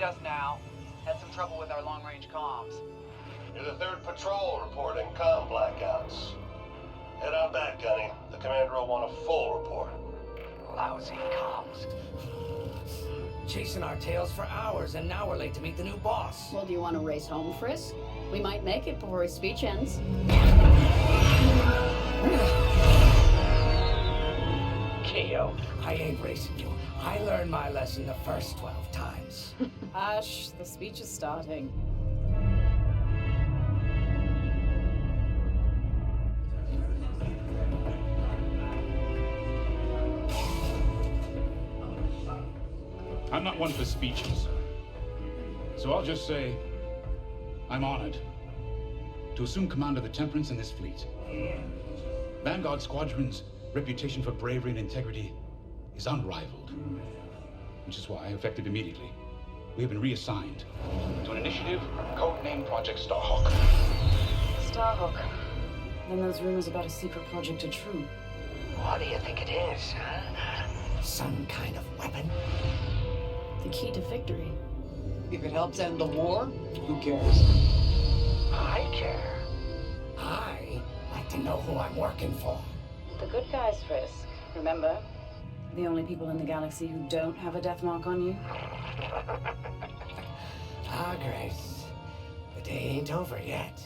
us now. Had some trouble with our long-range comms. You're the third patrol reporting comm blackouts. Head on back, Gunny. The commander will want a full report. Lousy comms. Chasing our tails for hours, and now we're late to meet the new boss. Well, do you want to race home, Frisk? We might make it before his speech ends. Keo. I ain't racing you. I learned my lesson the first 12 times. Hush, the speech is starting. I'm not one for speeches. So I'll just say, I'm honored to assume command of the Temperance in this fleet. Vanguard Squadron's reputation for bravery and integrity is unrivaled, which is why, effective immediately, we have been reassigned to an initiative codenamed Project Starhawk. Starhawk. Then those rumors about a secret project are true. What do you think it is, huh? Some kind of weapon? The key to victory. If it helps end the war, who cares? I care. I like to know who I'm working for. The good guys, Frisk. Remember? The only people in the galaxy who don't have a death mark on you. Ah, Grace. The day ain't over yet.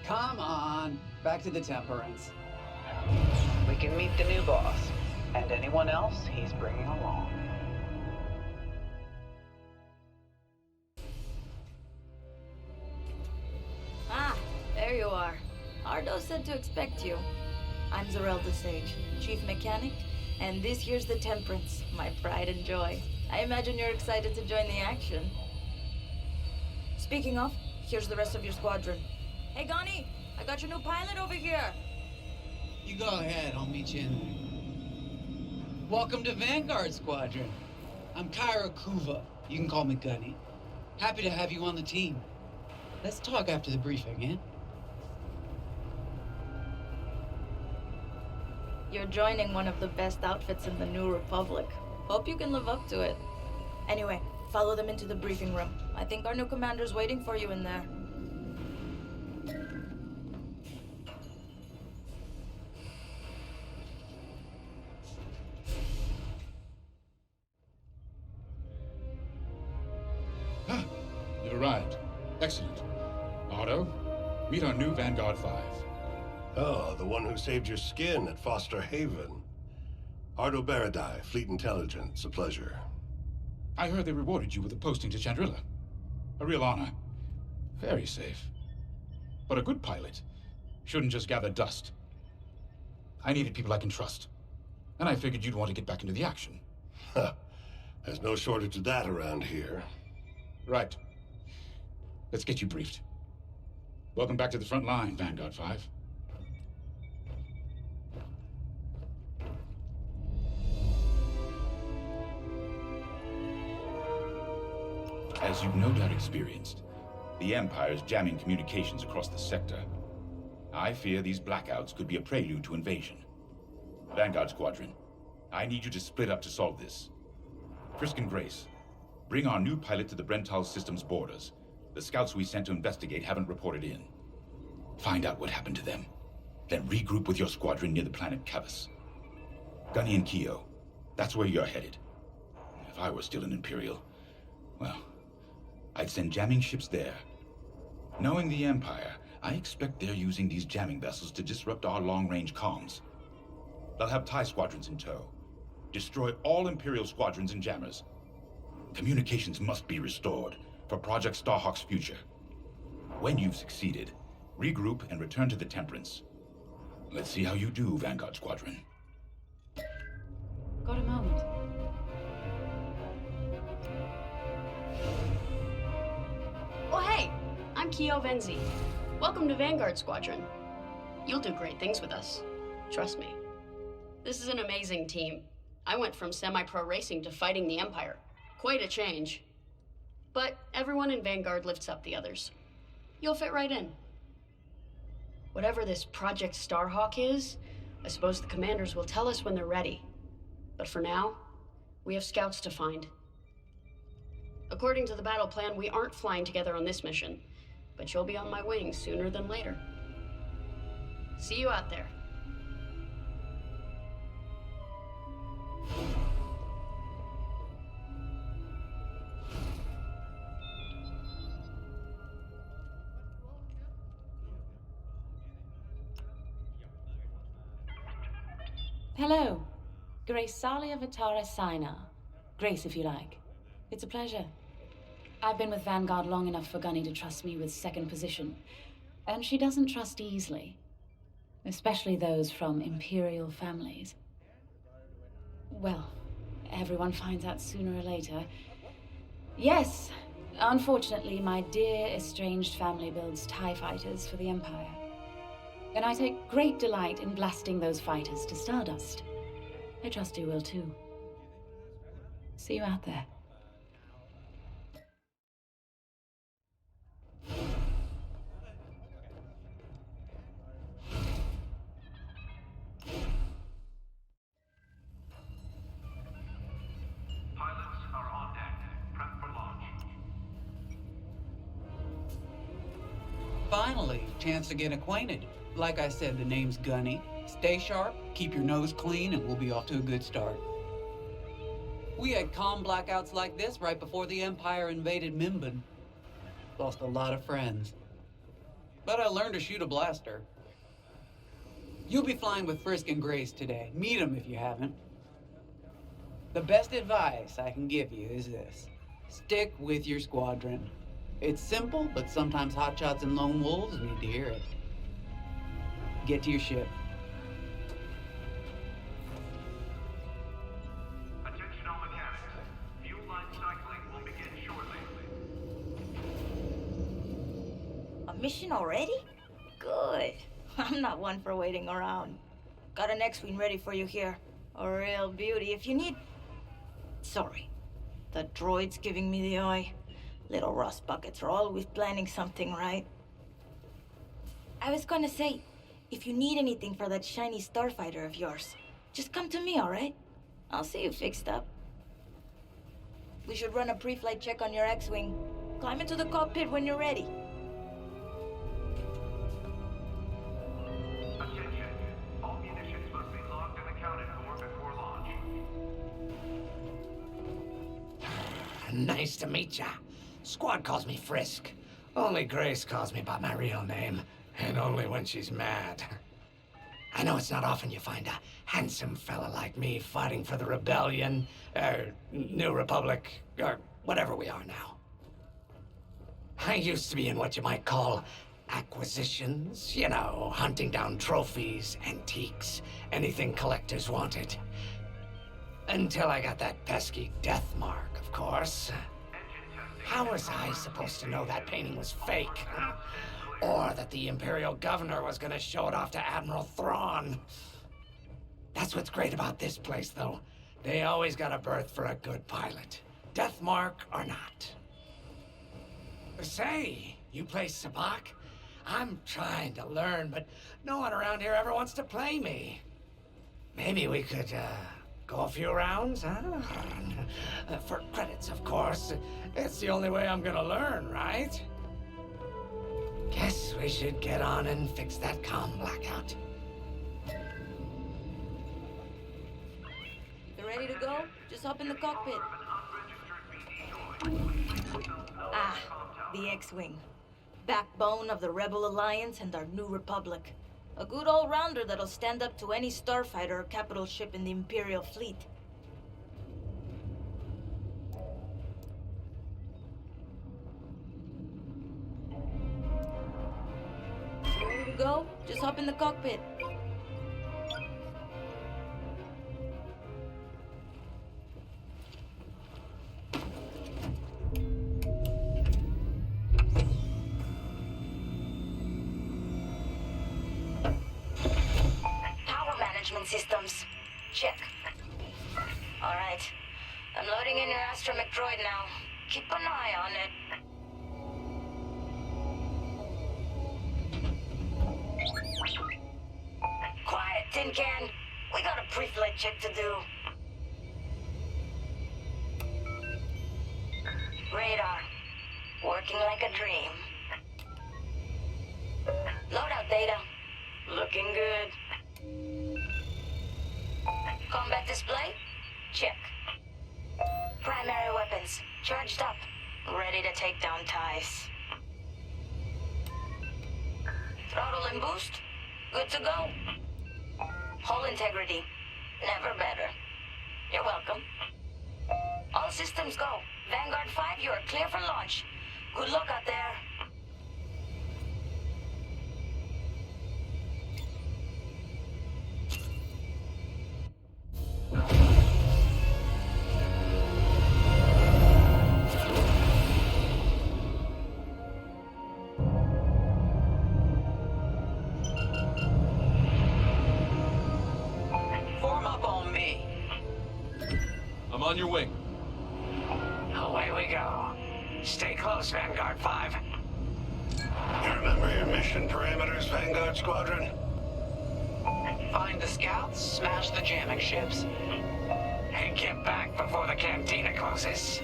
Come on. Back to the Temperance. We can meet the new boss. And anyone else he's bringing along. Ah, there you are. Ardo said to expect you. I'm Zarelda Sage, Chief Mechanic, and this here's the Temperance, my pride and joy. I imagine you're excited to join the action. Speaking of, here's the rest of your squadron. Hey, Gani, I got your new pilot over here. You go ahead, I'll meet you in there. Welcome to Vanguard Squadron. I'm Kyra Kuva. You can call me Gunny. Happy to have you on the team. Let's talk after the briefing, yeah? You're joining one of the best outfits in the New Republic. Hope you can live up to it. Anyway, follow them into the briefing room. I think our new commander's waiting for you in there. You've arrived. Excellent. Otto, meet our new Vanguard 5. Oh, the one who saved your skin at Foster Haven. Ardo Baradai, Fleet Intelligence. A pleasure. I heard they rewarded you with a posting to Chandrilla. A real honor. Very safe. But a good pilot shouldn't just gather dust. I needed people I can trust. And I figured you'd want to get back into the action. Huh. There's no shortage of that around here. Right. Let's get you briefed. Welcome back to the front line, Vanguard 5. As you've no doubt experienced, the Empire's jamming communications across the sector. I fear these blackouts could be a prelude to invasion. Vanguard Squadron, I need you to split up to solve this. Frisk and Grace, bring our new pilot to the Brental system's borders. The scouts we sent to investigate haven't reported in. Find out what happened to them. Then regroup with your squadron near the planet Cavus. Gunny and Keo, that's where you're headed. If I were still an Imperial, well, I'd send jamming ships there. Knowing the Empire, I expect they're using these jamming vessels to disrupt our long-range comms. They'll have TIE squadrons in tow. Destroy all Imperial squadrons and jammers. Communications must be restored for Project Starhawk's future. When you've succeeded, regroup and return to the Temperance. Let's see how you do, Vanguard Squadron. Got a moment. Oh, hey! I'm Keo Venzi. Welcome to Vanguard Squadron. You'll do great things with us. Trust me. This is an amazing team. I went from semi-pro racing to fighting the Empire. Quite a change. But everyone in Vanguard lifts up the others. You'll fit right in. Whatever this Project Starhawk is, I suppose the commanders will tell us when they're ready. But for now, we have scouts to find. According to the battle plan, we aren't flying together on this mission, but you'll be on my wings sooner than later. See you out there. Hello. Grace Salia Vitara Sina. Grace, if you like. It's a pleasure. I've been with Vanguard long enough for Gunny to trust me with second position. And she doesn't trust easily. Especially those from Imperial families. Well, everyone finds out sooner or later. Yes, unfortunately, my dear estranged family builds TIE fighters for the Empire. And I take great delight in blasting those fighters to stardust. I trust you will too. See you out there. Pilots are on deck. Prep for launch. Finally, chance to get acquainted. Like I said, the name's Gunny. Stay sharp, keep your nose clean, and we'll be off to a good start. We had comm blackouts like this right before the Empire invaded Mimban. Lost a lot of friends. But I learned to shoot a blaster. You'll be flying with Frisk and Grace today. Meet them if you haven't. The best advice I can give you is this. Stick with your squadron. It's simple, but sometimes hotshots and lone wolves need to hear it. Get to your ship. Attention all mechanics. Fuel line cycling will begin shortly. A mission already? Good. I'm not one for waiting around. Got an X-Wing ready for you here. A real beauty if you need... Sorry. The droid's giving me the eye. Little rust buckets are always planning something, right? I was gonna say, if you need anything for that shiny starfighter of yours, just come to me, all right? I'll see you fixed up. We should run a pre-flight check on your X-Wing. Climb into the cockpit when you're ready. Attention. All munitions must be logged and accounted for before launch. Nice to meet ya. Squad calls me Frisk. Only Grace calls me by my real name, and only when she's mad. I know it's not often you find a handsome fella like me fighting for the Rebellion, or New Republic, or whatever we are now. I used to be in what you might call acquisitions. You know, hunting down trophies, antiques, anything collectors wanted. Until I got that pesky death mark, of course. How was I supposed to know that painting was fake? Or that the Imperial Governor was gonna show it off to Admiral Thrawn? That's what's great about this place, though. They always got a berth for a good pilot. Death mark or not. Say, you play Sabak? I'm trying to learn, but no one around here ever wants to play me. Maybe we could, go a few rounds, huh? For credits, of course. It's the only way I'm gonna learn, right? Guess we should get on and fix that comm blackout. You ready to go? Just hop in the cockpit. Ah, the X-Wing. Backbone of the Rebel Alliance and our New Republic. A good all-rounder that'll stand up to any starfighter or capital ship in the Imperial fleet. Ready to go? Just hop in the cockpit. Systems. Check. All right. I'm loading in your astromech droid now. Keep an eye on it. Quiet, Tin Can. We got a pre-flight check to do. Looking like a dream. Loadout data. Looking good. Combat display? Check. Primary weapons. Charged up. Ready to take down ties. Throttle and boost? Good to go. Hull integrity. Never better. You're welcome. All systems go. Vanguard 5, you are clear for launch. Good luck out there. Form up on me. I'm on your wing. Away we go. Stay close, Vanguard 5. You remember your mission parameters, Vanguard Squadron? Find the scouts, smash the jamming ships. And get back before the cantina closes.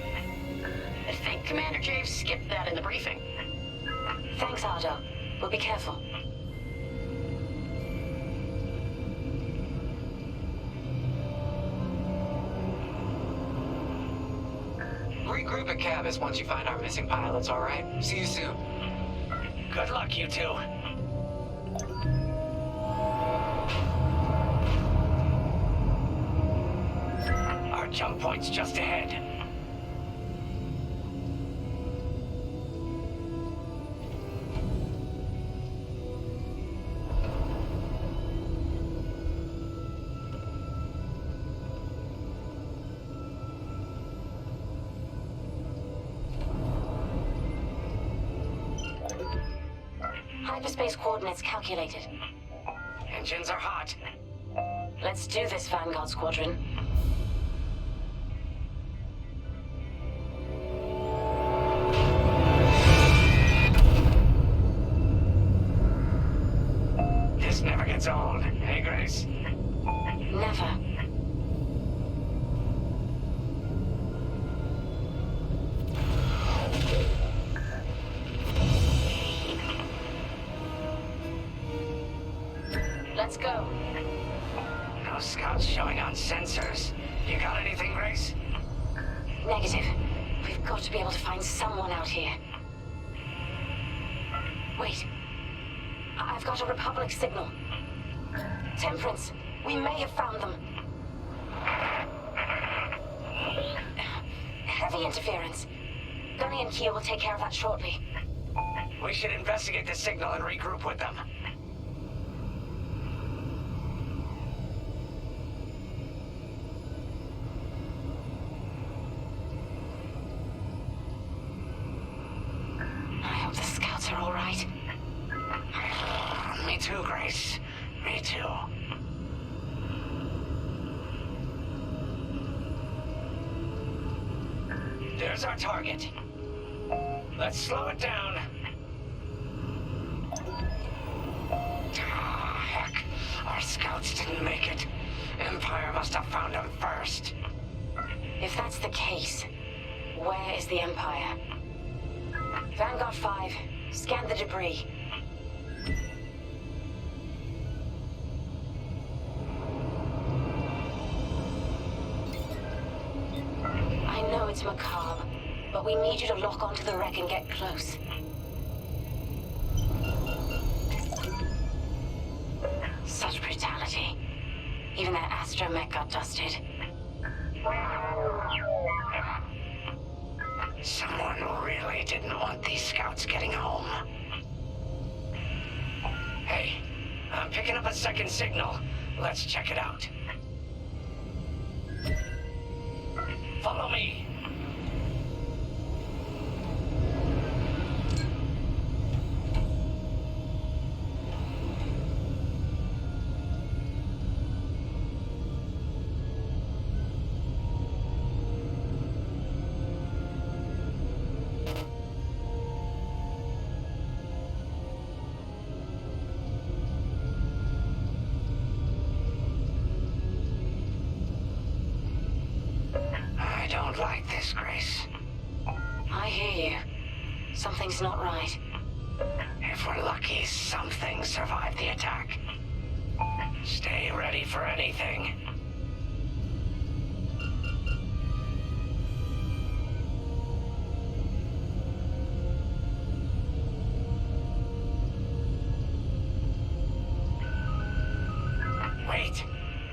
I think Commander Jave skipped that in the briefing. Thanks, Ardo. But be careful. Regroup at Cabus once you find our missing pilots, all right? See you soon. Good luck, you two. Our jump point's just ahead. Hyperspace coordinates calculated. Engines are hot. Let's do this, Vanguard Squadron. This never gets old, hey, Grace? Never. Let's go. No scouts showing on sensors. You got anything, Grace? Negative. We've got to be able to find someone out here. Wait. I've got a Republic signal. Temperance, we may have found them. Heavy interference. Gunny and Kia will take care of that shortly. We should investigate the signal and regroup with them. I hope the scouts are all right. Me too, Grace. Me too. There's our target. Let's slow it down. Ah, heck. Our scouts didn't make it. Empire must have found them first. If that's the case, where is the Empire? Vanguard 5, scan the debris. I know it's macabre, but we need you to lock onto the wreck and get close. Such brutality. Even that astromech got dusted. Someone really didn't want these scouts getting home. Hey, I'm picking up a second signal. Let's check it out. Follow me. I don't like this, Grace. I hear you. Something's not right. If we're lucky, something survived the attack. Stay ready for anything. Wait,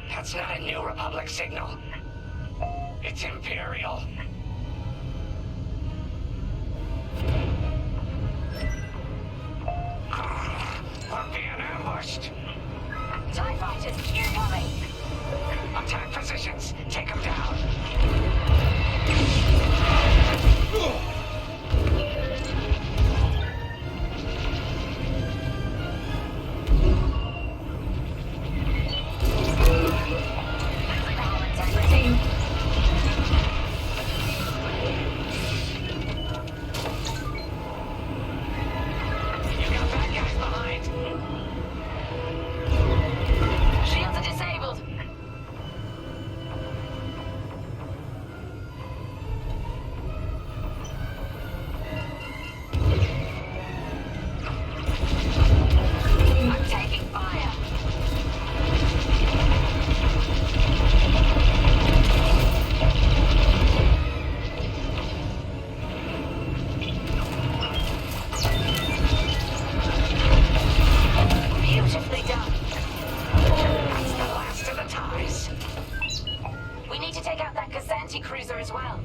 that's not a New Republic signal. It's Imperial. We're being ambushed. TIE fighters, incoming! Attack positions. Take them down. You got bad guys behind. Shields are disabled! I'm taking fire! Beautifully done! That's the last of the ties. We need to take out that Kazanti cruiser as well.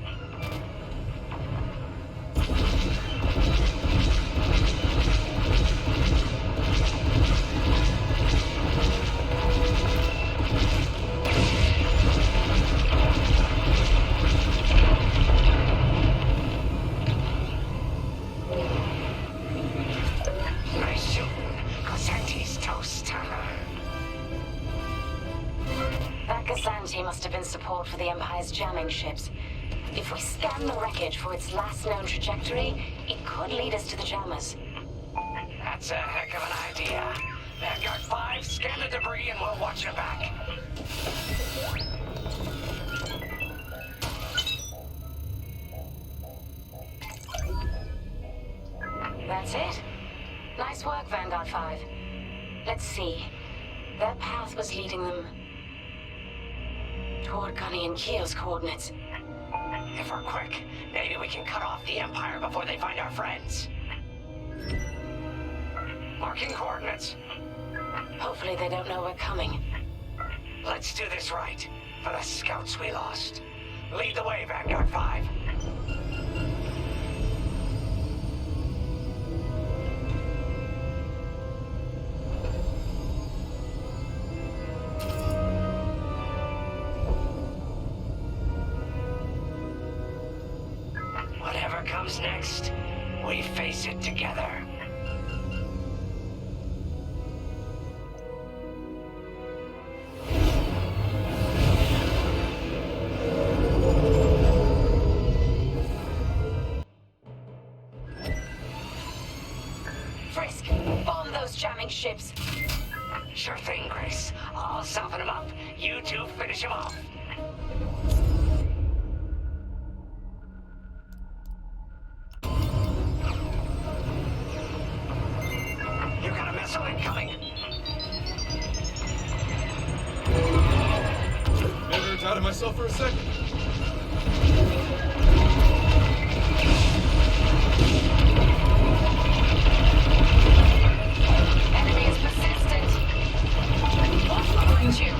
Nice shooting. Cosanti's toast. That Kazanti must have been support for the Empire's jamming ships. If we scan the wreckage for its last known trajectory, it could lead us to the jammers. That's a heck of an idea. Vanguard 5, scan the debris and we'll watch your back. That's it. Nice work, Vanguard 5. Let's see. Their path was leading them toward Gunny and Keo's coordinates. If we're quick, maybe we can cut off the Empire before they find our friends. Marking coordinates. Hopefully they don't know we're coming. Let's do this right, for the scouts we lost. Lead the way, Vanguard 5. Whatever comes next, we face it together. Frisk, bomb those jamming ships. Sure thing, Grace. I'll soften him up. You two finish him off. You got a missile incoming. Never doubted myself for a second. Enemy is persistent. Watch behind you.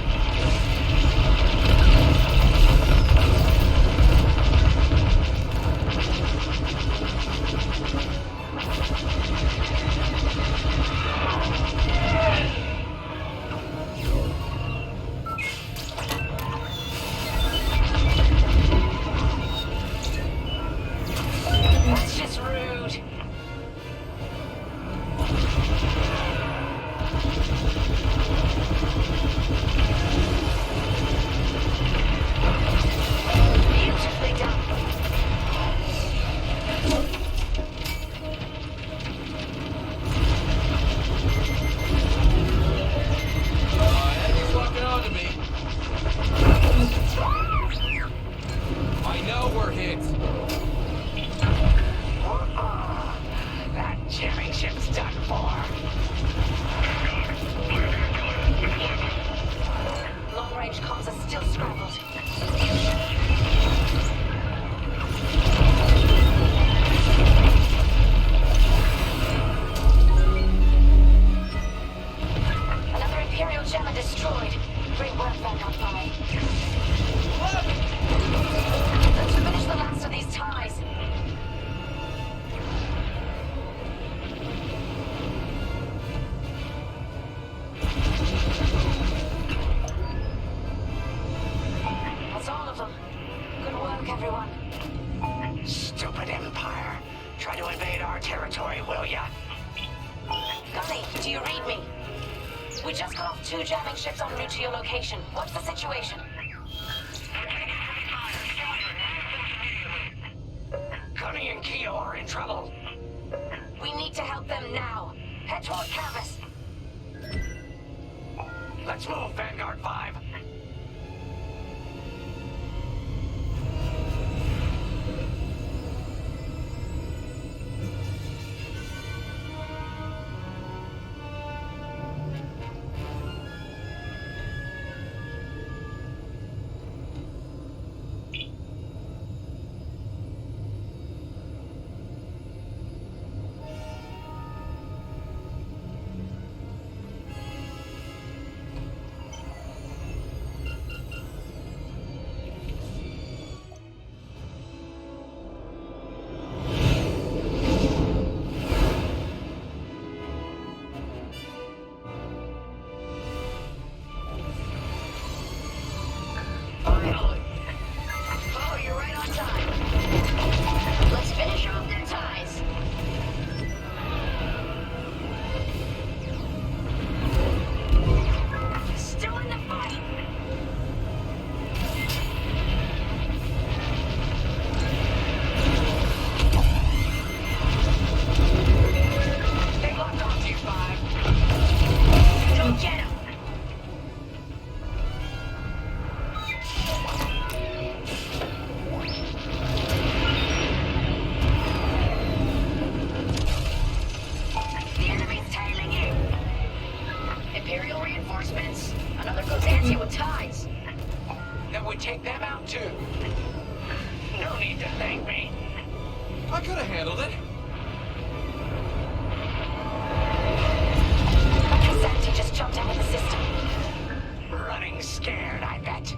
Great work, Vanguard 5. Let's finish the last of these ties. That's all of them. Good work, everyone. Stupid Empire. Try to invade our territory, will ya? Gunny, do you read me? We just got off 2 jamming ships en route to your location. What's the situation? Gunny and Keo are in trouble. We need to help them now. Head toward campus. Let's move, Vanguard 5. Finally. Oh, you're right on time. Let's finish off their ties. Still in the fight. They locked onto you, 5. Go get him. The enemy's tailing you. Imperial reinforcements. Another Gozanti with ties. Then we take them out, too. No need to thank me. I could have handled it. Gozanti just jumped out of the system. Running scared, I bet.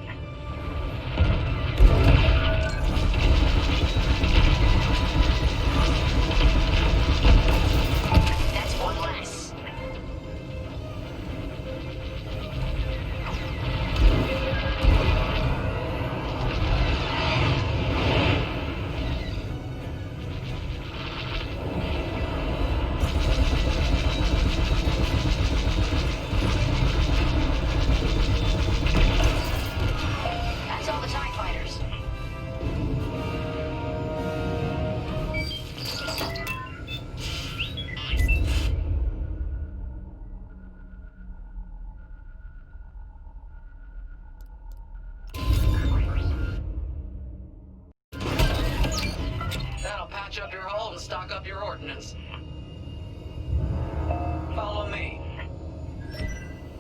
That's one less. That's all the TIE fighters. That'll patch up your hull and stock up your ordnance. Follow me.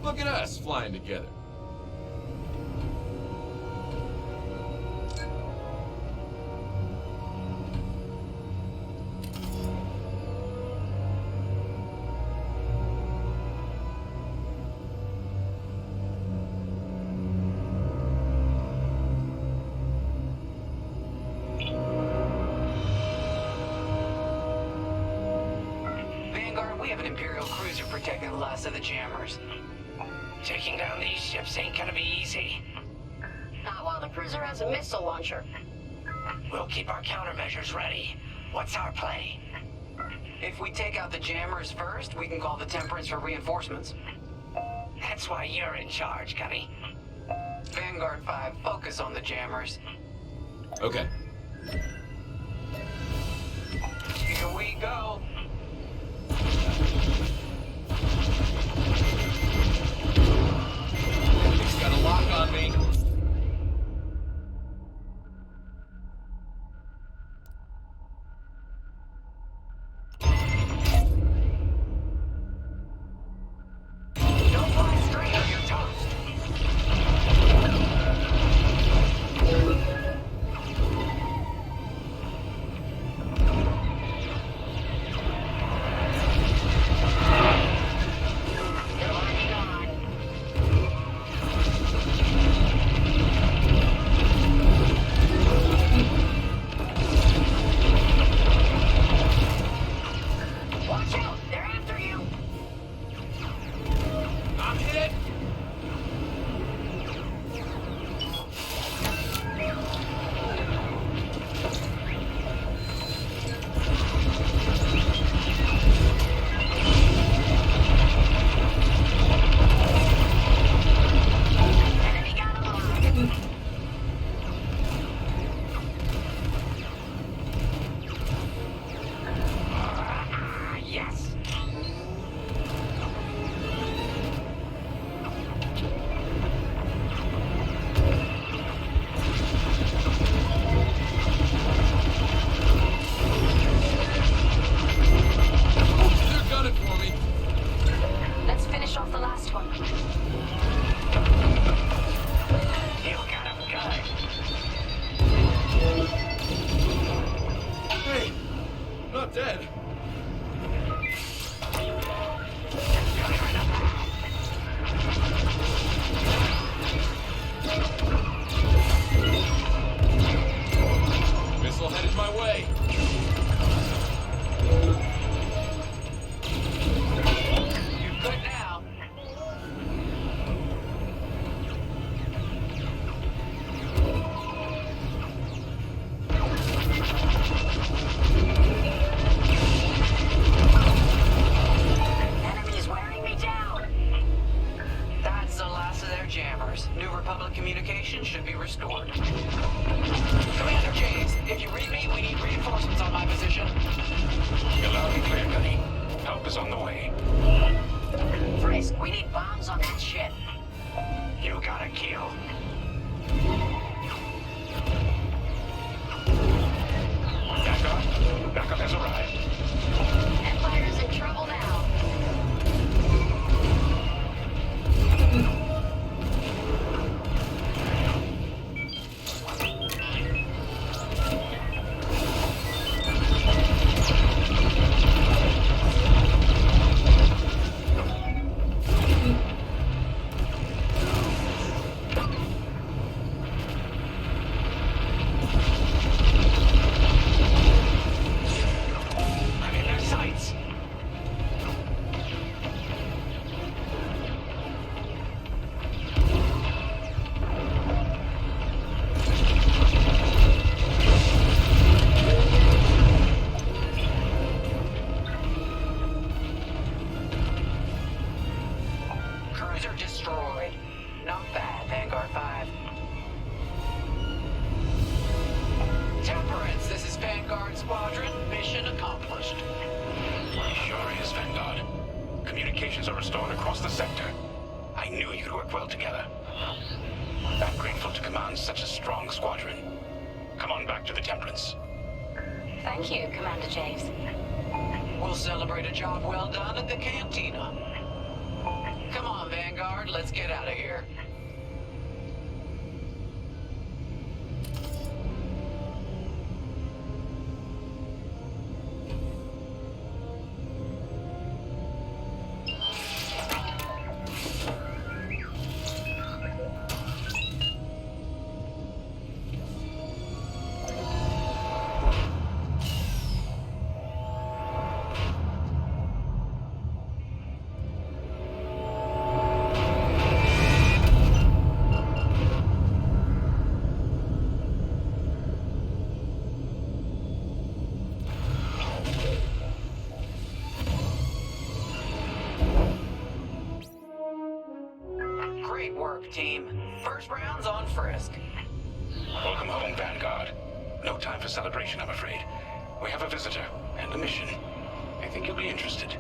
Look at us flying together. Vanguard, we have an Imperial cruiser protecting the last of the jammers. Taking down these ships ain't gonna be easy. Not while the cruiser has a missile launcher. We'll keep our countermeasures ready. What's our play? If we take out the jammers first, we can call the Temperance for reinforcements. That's why you're in charge, Gunny. Vanguard 5, focus on the jammers. Okay. Here we go. He's got a lock on me. Don't fly straight or you're toast. off the last one. You got him good. Hey, not dead. Missile headed my way. You good now? Enemy's wearing me down. That's the last of their jammers. New Republic communication should be restored. Commander James, if you read me, we need reinforcements on my position. You're loud and clear, Gunny. Help is on the way. Frisk, we need bombs on that ship. You got a kill. Backup has arrived. Empire's in trouble now. I'm in their sights. Cruiser destroyed. Not bad, Vanguard 5. Temperance, this is Vanguard Squadron. Mission accomplished. Sure is, Vanguard. Communications are restored across the sector. I knew you'd work well together. I'm grateful to command such a strong squadron. Come on back to the Temperance. Thank you, Commander James. We'll celebrate a job well done at the cantina. Come on, Vanguard, let's get out of here. Great work, team. First round's on Frisk. Welcome home, Vanguard. No time for celebration, I'm afraid. We have a visitor and a mission. I think you'll be interested.